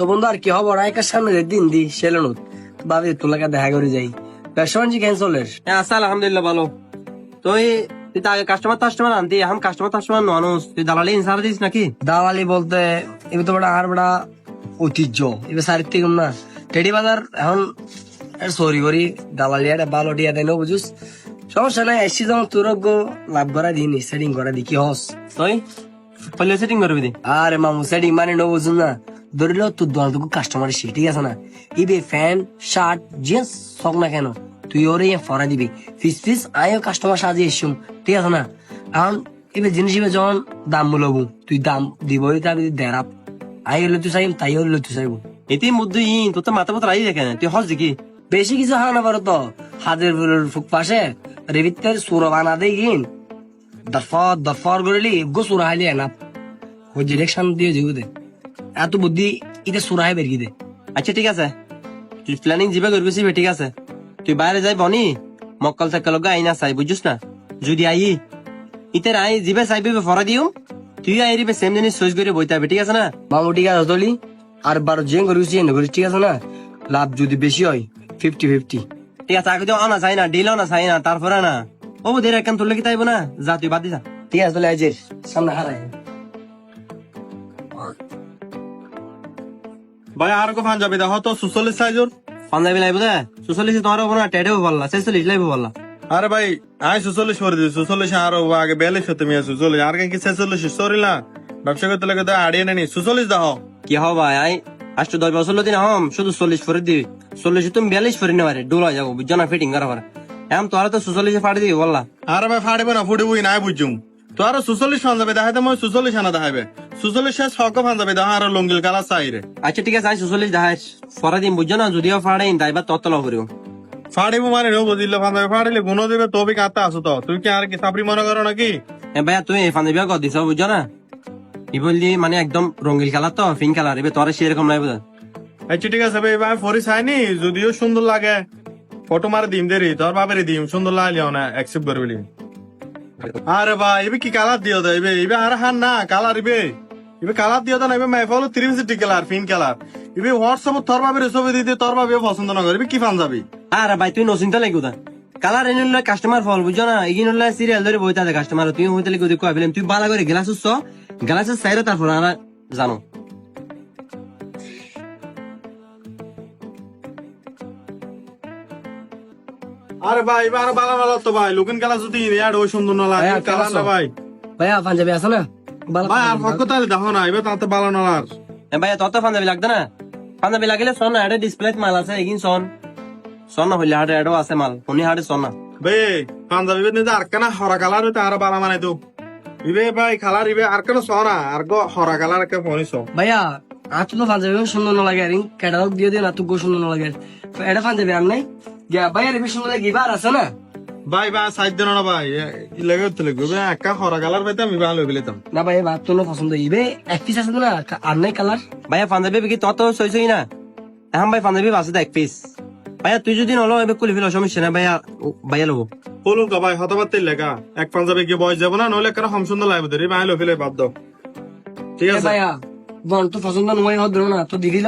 তো বন্ধু আর কি হবো রায়কার সামনে দিন দি সেলুন ভাবি তোলাকে দেখা করে যাই ব্যবসা বাণিজ্য ক্যান্সলের আছে আলহামদুলিল্লাহ ভালো। তুই তুই তো আগে কাস্টমার আনতি, এখন কাস্টমার মানুষ তুই দালালি ইনসার দিস নাকি? দালালি বলতে এবার তো বড় আর বড় ঐতিহ্য এবার সারির থেকে না টেডি বাজার এখন সরি করি দালালি একটা ভালো টিয়া দেয় বুঝুস সমস্যা নাই এসছি যেমন তোর লাভ করা দিন সেটিং করা দি কি হস তুই পলে সেটিং করবি দি। আরে মামু সেটিং মানে নো বুঝুন না ধরিল তোর দোকান কাস্টমার এসে ঠিক আছে না ইবে ফ্যান শার্ট জিন্স সক না কেন তুই ওরে ফরা দিবি ফিস আয়ও কাস্টমার সাজিয়ে এসুম ঠিক আছে না এখন এবার জিনিস এবার যখন দাম বলবো তুই দাম দিবই তাবি দেরাপ আই হলে তুই চাইম তাই হলে তুই চাইবো এতে মধ্যে ইন তোর তো মাথা পথর আই দেখে না, তুই হস দেখি বেশি কিছু হয় না পারো তো হাতের ফুক পাশে রেবিতের সুর বানা দেই গিন দফর গড়লি গো সুরা হাইলি না ওই ডিরেকশন দিয়ে যাবো দে এত বুদ্ধি এটা সুরা হাই বেরিয়ে দে আচ্ছা ঠিক আছে, তুই প্ল্যানিং যাবে করবি ঠিক আছে, তুই বাইরে যাই বনি মক্কল থাকল আই না চাই বুঝছিস না, যদি আই ইতার আই জিবে চাইবি ফরা দিও তুই আই রিবে সেম জিনিস সোজ করে বইতে হবে ঠিক আছে না? মামু ঠিক আছে হতলি আর বারো জেন করিস ঠিক আছে না লাভ যদি বেশি হয় 50-50 ঠিক আছে, আগে তো আনা চাই না ডিল না চাই না তারপরে না ও দের একখান তুললে কি তাইব না, যা তুই বাদ দি যা। ঠিক আছে তাহলে আজের সামনে হারাই ভাই আর কো পাঞ্জাবি দেখো তো 44 সাইজর পাঞ্জাবি লাইব দে 44 তোমার ওপর টেডেও বললা 46 লাইব বললা। আরে ভাই আই 44 করে দিছি 44 আর আগে 42 হতে মিয়া 44 আর কি 46 সরি না ব্যবসা করতে লাগে তো আড়িয়ে নেনি 44 দাও কি হও ভাই আই আজ তো 10 বছর দিন হম শুধু 40 ফরে দিবি 40 তুমি 42 ফরে নেবারে ডুলা যাবো বুঝছো না ফিটিং করা পারে এম তোরা তো 46 ফাড়ি দিবি বললা। আরে ভাই ফাড়িব না ফুড়িবই নাই বুঝুম তো আর 44 পাঞ্জাবি দেখাইতে মই 46 আনা দেখাইবে 46 শেষ হক পাঞ্জাবি দেখা আর লঙ্গিল কালা চাইরে আচ্ছা ঠিক আছে আই 46 দেখাই ফরা দিন বুঝছো না যদিও ফাড়ে তাইবা ততলা করিও ফাড়িব মানে নো বুঝিলে পাঞ্জাবি ফাড়িলে গুণ দিবে তবে কাতা আসো তো তুই কি আর কি সাবরি মনে করো নাকি? এ ভাইয়া তুমি এই পাঞ্জাবি কর দিছ বুঝছো না ই বললি মানে একদম রঙিল কালার তো পিঙ্ক কালার এবার তোরা সেরকম নাই বুঝা। আচ্ছা ঠিক আছে ভাই ভাই ফরি চাইনি যদিও সুন্দর লাগে ফটো মারে দিম দেরি তোর বাবারে দিম সুন্দর লাগলিও না অ্যাকসেপ্ট করবি। আরে ভাই এবে কি কালার দিও দে এবে আর হান না কালার এবে কালার দিও না এবে মাইফল 360 কালার পিঙ্ক কালার এবে হোয়াটসঅ্যাপ তোর বাবারে ছবি দিতে তোর বাবে পছন্দ না করবি কি পান যাবি? আরে ভাই তুই নচিন্তা লাগু দা কালার এনে কাস্টমার ফল বুঝছো না এগিন সিরিয়াল ধরে বইতে আছে কাস্টমার তুই হইতে লাগি কই বলেন তুই বালা করে গ্লাস উচ্ছ গ্লাসের সাইরে তারপর আর জানো। আরে ভাই এবার বালা বালা তো ভাই লুকিন কালার যদি ইয়ার ওই সুন্দর না লাগে কালার না ভাই ভাইয়া পাঞ্জাবি আছে না ভাই আর ফক তাহলে দেখো না এবার তাতে বালা না আর এ ভাই তত পাঞ্জাবি লাগতো না পাঞ্জাবি লাগিলে শোন না এটা ডিসপ্লে মাল আছে এগিন শোন না হইলে হাটে এটাও আছে মাল উনি হাটে শোন না বে পাঞ্জাবি নিতে আর কেনা হরা কালার হইতে আর বালা মানে তো ইবে ভাই কালার ইবে আর কেন সরা আর গো হরা কালার কে ফোনিস ভাইয়া আর তো পাঞ্জাবি সুন্দর না লাগে আর ক্যাটালগ দিয়ে দিন আর তো সুন্দর না লাগে এটা পাঞ্জাবি আর নাই গিয়া ভাইয়া রেবি সুন্দর লাগে এবার আছে না ভাই ভাই সাইড দেন না ভাই ই লাগে তো লাগবে ভাই একা হরা কালার পাইতাম আমি ভালো গেলাম না ভাই ভাত তো পছন্দ ইবে এক পিস আছে না আর নাই কালার ভাইয়া পাঞ্জাবি বিকি তত সইছই না এখন ভাই পাঞ্জাবি আছে এক পিস ভাইয়া তুই যদি নলো এবার কুলি ফেলো সমস্যা না ভাইয়া লবো বলুন তো ভাই হতবাদ তেল লেখা এক পাঞ্জাবি কি বয়স যাবো না নইলে কেন হম সুন্দর লাগবে ধরে ভাই লো ফেলে বাদ দাও ঠিক আছে ভাইয়া বন তো পছন্দ নয় হদ না তো দিদিল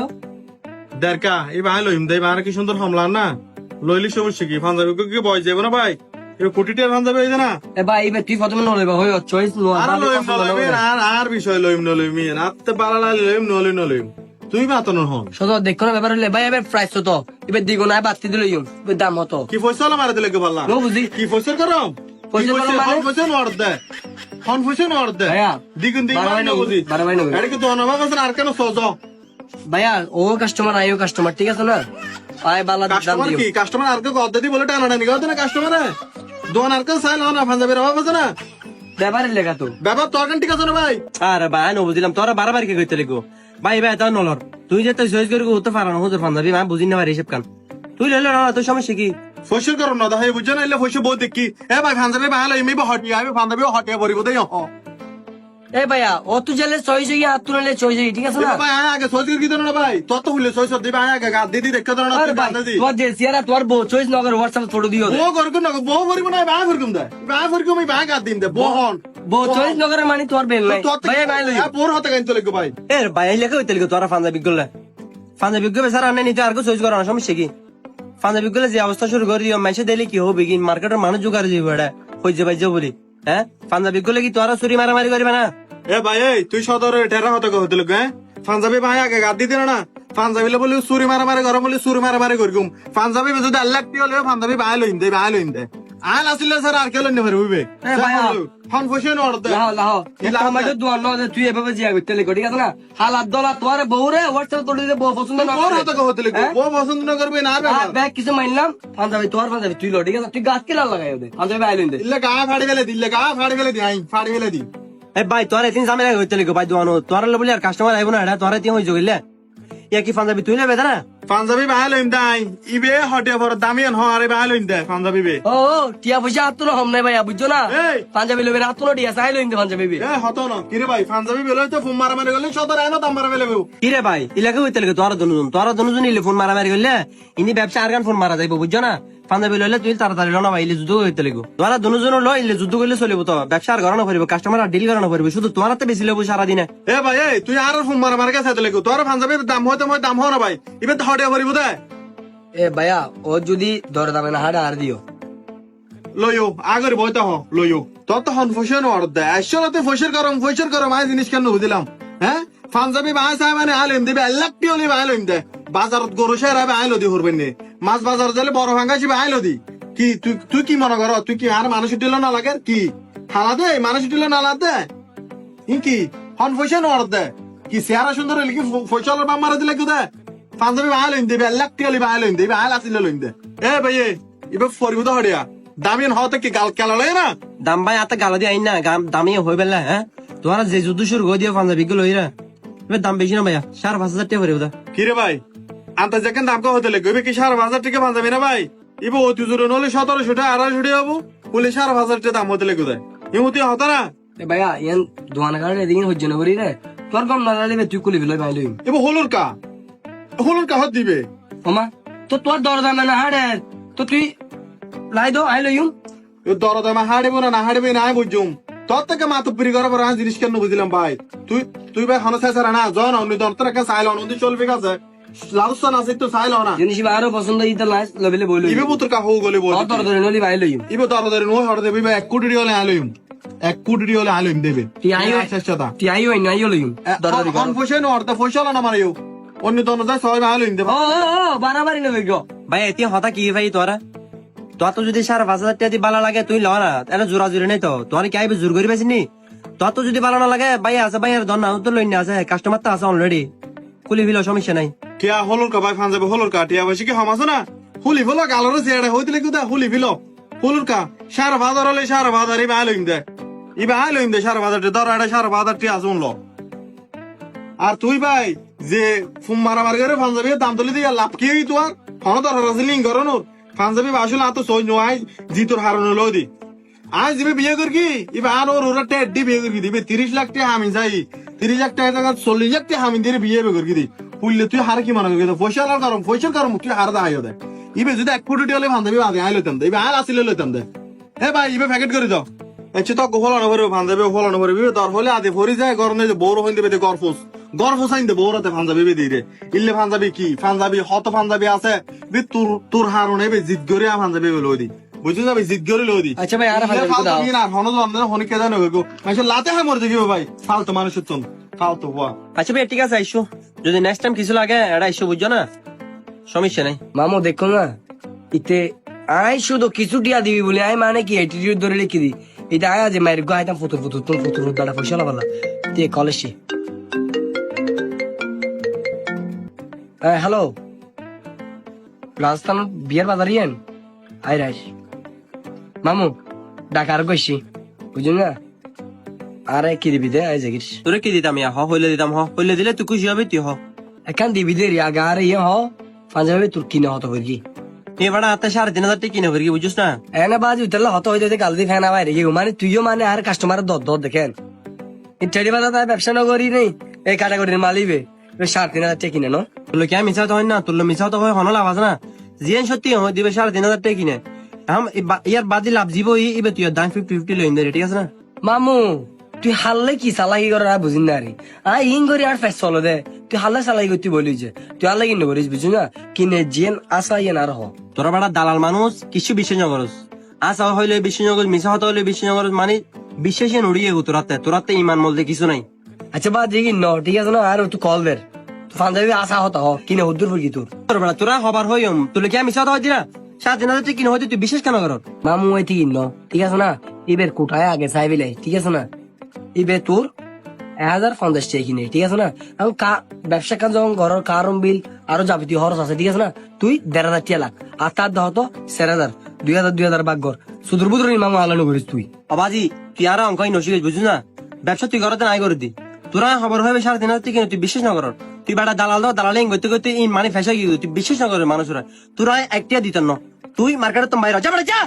দেরকা এই ভাই লইম দেই ভাই কি সুন্দর হমলা না লইলি সমস্যা কি পাঞ্জাবি কি বয়স যাবো না ভাই এ কোটিটার পাঞ্জাবি হইছে না এ ভাই এবার তুই প্রথমে নলইবা হই চয়েস নো আর লইম নলইম আর বিষয় লইম নলইম আত্তে বালা লইম নলইম তুমি বাতন হন শত দেখো না ব্যাপার হলে ভাই এবার প্রাইস তো এবার দিগো না বাতি দিল এবার দাম হতো কি পয়সা মারা দিলে বললাম নো বুঝি কি পয়সা করম পয়সা করম মানে পয়সা নড় দে হন পয়সা নড় দে ভাইয়া দ্বিগুণ দ্বিগুণ বারো না বুঝি বারো ভাই এটা কি তো অনবাক আছে আর কেন সজ ভাইয়া ও কাস্টমার আইও কাস্টমার ঠিক আছে না আই বালা দাম কাস্টমার দিও কি কাস্টমার আর কে গদ্দাদি বলে টানা টানি গাও না কাস্টমার দোকান আর কে সাইল না পাঞ্জাবের অভাব আছে না ব্যাপারের লেখা তো ব্যাপার তো ঠিক আছে না ভাই আরে ভাই নো বুঝলাম তোরা বারবার কি কইতে লাগো ভাই ভাই তাও নলর তুই যে তুই চয়েস করে হতে পারো না হুজুর পাঞ্জাবি আমি বুঝি না পারি হিসাব কান তুই লইল না তোর সমস্যা কি ফসল করো না দাহাই বুঝছ না এলে ফসল বহুত দেখি এ ভাই পাঞ্জাবি ভালো এমনি হটিয়া আমি পাঞ্জাবি হটিয়া পরিব দেই এ ভাইয়া ও তুই জেলে চয়েস হই আর তুই লে চয়েস হই ঠিক আছে না ভাই আগে সজগির কি না ভাই তত হইলে সই সব দিবা আগে গা দিদি দেখতে দাও না আরে ভাই তোমার যে সিয়ারা তোর বউ চয়েস নগর হোয়াটসঅ্যাপ ফটো দিও বউ করকু না বউ করিব না ভাই করকুম দে ভাই করকুম আমি ভাই গা দিন দে বহন বউ চয়েস নগরে মানে তোর বেল নাই ভাইয়া ভাই লই পোর হতে গাইতে লাগবে ভাই এর ভাই লেখা হইতে লাগো তোরা পাঞ্জাবি গুলা পাঞ্জাবি গুলো বেচারা আনে নিতে আর চয়েস করানো সমস্যা কি পাঞ্জাবি গুলো যে অবস্থা শুরু করে দিও মাইসে দিলে কি হবে কি মার্কেটের মানুষ জোগাড় যাবে এটা হইছে পাইছে বলি হ্যাঁ পাঞ্জাবি গুলো কি তোরা চুরি মারামারি করবে না এ ভাই এই তুই সদরে টেরা হতে হতে লোক হ্যাঁ পাঞ্জাবি ভাই আগে গাদ দিতে না পাঞ্জাবি বলি চুরি মারামারি গরম বলি চুরি মারামারি করিম পাঞ্জাবি যদি আল্লাহ হলেও পাঞ্জাবি ভাই লইন দে ভাই লইন দে আল আসলে স্যার আর কে লইন পারে হইবে ফোন ফসে নড়তে তুই এভাবে জিয়া করতে লেগো ঠিক আছে না হালাত দলা তোর বউরে হোয়াটসঅ্যাপ তোর দিতে বউ পছন্দ না ওর হতে হতে লিখো ও পছন্দ না করবে না ব্যাগ কিছু মানলাম পাঞ্জাবি তোর পাঞ্জাবি তুই লো ঠিক আছে তুই গাছ কিলা লাগাই ওদের পাঞ্জাবি আইলেন দে ইল্লে গা ফাড়ি ফেলে দিলে গা ফাড়ি ফেলে দি আই ফাড়ি ফেলে দি এই ভাই তোরা এদিন ঝামেলা হইতে লিখো ভাই দোয়ানো তোরা বলি আর কাস্টমার আইব না এটা তোরা তিন হয়ে গেলে ইয়া কি পাঞ্জাবি তুই নেবে না পাঞ্জাবি ভাই লইন দাই ইবে হটে বড় দামিয়ান হরে ভাই লইন দে পাঞ্জাবি বে ও টিয়া পয়সা হাতুনো হম নাই ভাইয়া বুঝছো না এই। পাঞ্জাবি লোবের হাতুনো টিয়া চাই লইন দে পাঞ্জাবি বে এ হতো না কিরে ভাই পাঞ্জাবি বেলই তো ফুম মারামারি করলে সদর আইনো দাম মারা ফেলে কি রে ভাই ইলাকে হইতে লিখো তোরা দুজন ইলে ফোন মারামারি করলে ইনি ব্যবসা আর গান ফোন মারা যাইব বুঝছো না পাঞ্জাবি লইলে তুই তাড়াতাড়ি লনা ভাই ইলে যুদ্ধ হইতে লিখো তোরা দুজন লই ইলে যুদ্ধ করলে চলিব তো ব্যবসা আর গড়ানো করিব কাস্টমার আর ডিল করানো করিব শুধু তোরা তো বেশি লেবু সারাদিনে এ ভাই এই তুই আর ফুম মারামারি কাছে লাগো তোর পাঞ্জাবির দাম হইতে মই দাম হও না ভাই ইবে তো হটে ভরিব দে এ ভাইয়া ও যদি দর দামে না হাড়া আর দিও লইও আগর বইতে হ লইও তোর তো হন ফসন অর্ডার দে আসলে ফসর করম আই জিনিস কেন বুঝলাম হ্যাঁ পাঞ্জাবি ভাই চাই মানে আলম দিবে লাখটি হলে ভাই আলম দে বাজারত গরু শেয়ার হবে আইলো দি হরবেন নে মাছ বাজার যালে বড় ভাঙ্গাছি আইলো দি কি তুই কি মনে কর তুই কি আর মানুষ দিল না লাগে কি হালা দে মানুষ দিল না দে কি হন ফসন অর্ডার দে কি চেহারা সুন্দর হইলে কি ফসলের বাম মারা দিলে কি দে পাঞ্জাবি ভাই লইন দেবে লাখটি হলে ভাই লইন দেবে আইল আসলে লইন দে এ ভাই এবার ফরিব হড়িয়া দামিয়ান হতে কি গাল কেলা লয় না দাম ভাই আতে গালা দিয়ে আইন না দামি হয়ে বেলা হ্যাঁ তোরা যে যুদ্ধ শুরু করে দিয়ে পাঞ্জাবি গুলো লইরা এবার দাম বেশি না ভাইয়া 5,500 টাকা পড়ে ওটা কিরে ভাই আন্তা যেখানে দাম হতে লাগবে এবার কি 5,500 টাকা পাঞ্জাবি না ভাই ইবো অতি জোরে নলে 1700 টাকা 250 টাকা হবো বলে 5,500 টাকা দাম হতে লাগবে ইমতি হতো না এ ভাইয়া ইয়ান দোয়ান কারণে এদিকে হজ্জ না করি রে তোর কম না দিবে তুই কুলি লই ভাই লই ইবো হলুর কা হত দিবে ওমা তো তোর দর দামে না হাড়ে তো তুই লাই দো আই লইম ও দরদামে হাড়িব না হাড়িবে না আমি বুঝুম তোর থেকে মাতো পুরি করার পর আমি জিনিস কেন বুঝলাম ভাই তুই ভাই হন শেষ না জন অন্য দরতর কা সাইল অন্য চলবে কাছে লাউসান আছে তো সাইল না জিনিস আরো পছন্দ ইতা লাইস লবিলে বইলো ইবে পুত্র কা হউ গলে বল দর ধরে নলি ভাই লইম ইবে দরদারে নো হড় দেবে 1 কোটি হলে আলইম 1 কোটি হলে আলইম দেবে তুই আইও চেষ্টা তুই আইও আইও লইম দর ধরে হন ফসে নো অর্থ ফসল না মারিও অন্য দন যা সবাই আলইম দেবে ও বারাবারি লই গো ভাই এতে হতা কি ভাই তোরা তো যদি 5,500 টাকা দিয়ে বালা লাগে তুই ল না এটা জোরা জোরে নেই তো তোর কি আইবে জোর করি পাইছিনি তো যদি বালা না লাগে ভাই আছে ভাই আর দন না তো লইন আছে কাস্টমার তো আছে অলরেডি কুলি ভিলো সমস্যা নাই কিয়া হলুর কা ভাই ফানজাবে হলুর কা টিয়া বসে কি হামাছ না হুলি ফলো গালরে সেড়ে হইতলে কুদা হুলি ফিলো হলুর কা 5,500 হলে 5,500 ইবা আলইম দে ইবা আলইম দে 5,500 দর আড়া 5,500 টিয়া শুনলো আর তুই ভাই যে ফুম মারামারি করে পাঞ্জাবি দাম তুলি দিয়া লাভ কি হই তোর ফোন দর রাসলিং করনো পাঞ্জাবি আসলে আতো সই নয় জিতর হারানো লদি আজ দিবে বিয়ে করকি ইবা আর ওরা টেডি বিয়ে করকি দিবে 30 লাখ টাকা আমি যাই 30 লাখ টাকা 40 লাখ টাকা আমি দিয়ে বিয়ে করকি দি পুললে তুই হার কি মনে করবি পয়সা কারণ তুই হার দা আইও দে ইবে যদি 1 কোটি টাকা হলে পাঞ্জাবি বাদে আই লইতাম দে ইবে আর আসলে লইতাম দে হে ভাই ইবে প্যাকেট করে দাও এচ্ছে তো গোহলানো ভরবে পাঞ্জাবি গোহলানো ভরবে দর হলে আদে ভরি যায় গরম নেই বড় হইন দেবে গরফোস আইন দে বড়তে পাঞ্জাবি বে দিরে ইল্লে পাঞ্জাবি কি পাঞ্জাবি হত পাঞ্জাবি আছে বে তোর হারনে বে জিদ করে পাঞ্জাবি লই দি বুঝছ যাবে জিদ করে লই দি আচ্ছা ভাই আর পাঞ্জাবি না হন তো হনি কে জানো গো মানে লাতে হ্যাঁ মরে যাবে ভাই ফালতু মানুষের চন ফালতু হওয়া আচ্ছা ভাই ঠিক আছে আইসো যদি নেক্সট টাইম কিছু লাগে এটা আইসো বুঝছো না সমস্যা নাই মামু দেখো না ইতে আই শুধু কিছু টিয়া দিবি বলে আই মানে কি অ্যাটিটিউড ধরে লিখি দি এটা আয় যে মায়ের গো আইতাম ফুতুর দাঁড়া পয়সা লাগালা তে কলেজে হ্যালো রাজস্থান বিয়ার বাজার ইয়েন আই রাইস মামু ডাকার গইছি বুঝুন না আরে কি দিবি দে আই জাগিস তোরে কি দিতাম ইয়া হইলে দিতাম হইলে দিলে তুই খুশি হবে তুই এখান দিবি দে রিয়া গার ইয়ে পাঞ্জাবি তোর কিনে হতো কি এবার হাতে 3,500 টাকা কিনে কি বুঝছিস না এনে বাজ উতলা হতো হইতে কাল দি ফেনা বাইরে গিয়ে মানে তুইও মানে আর কাস্টমার দর দেখেন টেডি বাজার তাই ব্যবসা না করি নেই এই ক্যাটাগরির মালিবে 3,500 টাকা কিনে নো তোর কি মিছাও তো হয় না তোর মিছাও তো হয় হন লাভ আছে না জিয়ান সত্যি হয় দিবে 3,500 টাকা কিনে ইয়ার বাদি লাভ জীব ইবে তুই দাম 50-50 লইন দে ঠিক আছে না মামু তুই হারলে কি চালাকি করার আর বুঝিন না রে ইং করি আর ফেস চলো দে তুই হারলে চালাকি করতে বলি যে তুই হারলে কিনে করিস বুঝি না কিনে জিয়েন আসা ইয়েন আর হ তোরা বেটা দালাল মানুষ কিছু বিশ্বাস নগরস আসা হইলে বিশ্বাস নগর মিশা হতে হইলে বিশ্বাস নগর মানে বিশ্বাসে নড়িয়ে গো তোরাতে ইমান বলতে কিছু নাই। আচ্ছা বা দেখি ন ঠিক আছে না আর তুই কল দের তুই ফান্দাবি আসা হতা হ কিনে হুদ্দুর ফুল কি তোর তোর বেটা তোরা হবার হইম তোলে কি আমি মিশা হতে হইতি না সাত দিন তুই কিনে হইতে তুই বিশ্বাস কেন কর? মামু ওই ঠিক ন ঠিক আছে না এবার কোটায় আগে চাইবিলে ঠিক আছে না এবার তোর 1050 টাকা কিনে ঠিক আছে না আমি ব্যবসা কাজ যখন ঘরের কারণ বিল আরো যাবতীয় খরচ আছে ঠিক আছে না তুই 1,500 টাকা লাখ আর তার দহ তো 4,000 2,000 বাগ ঘর সুদূর বুদুর মামু আলানো করিস তুই অবাজি তুই আর অঙ্কাই নসিস বুঝিস না ব্যবসা তুই ঘরতে নাই করে দি তোরা খবর হবে 3,500 তুই কিনে তুই বিশ্বাস না কর তুই বেটা দালাল করতে করতে এই মানে ফেসা গিয়ে তুই বিশ্বাস না করে মানুষরা তোরা একটা দিতেন না তুই মার্কেটে তো বাইরে যা বেটা যা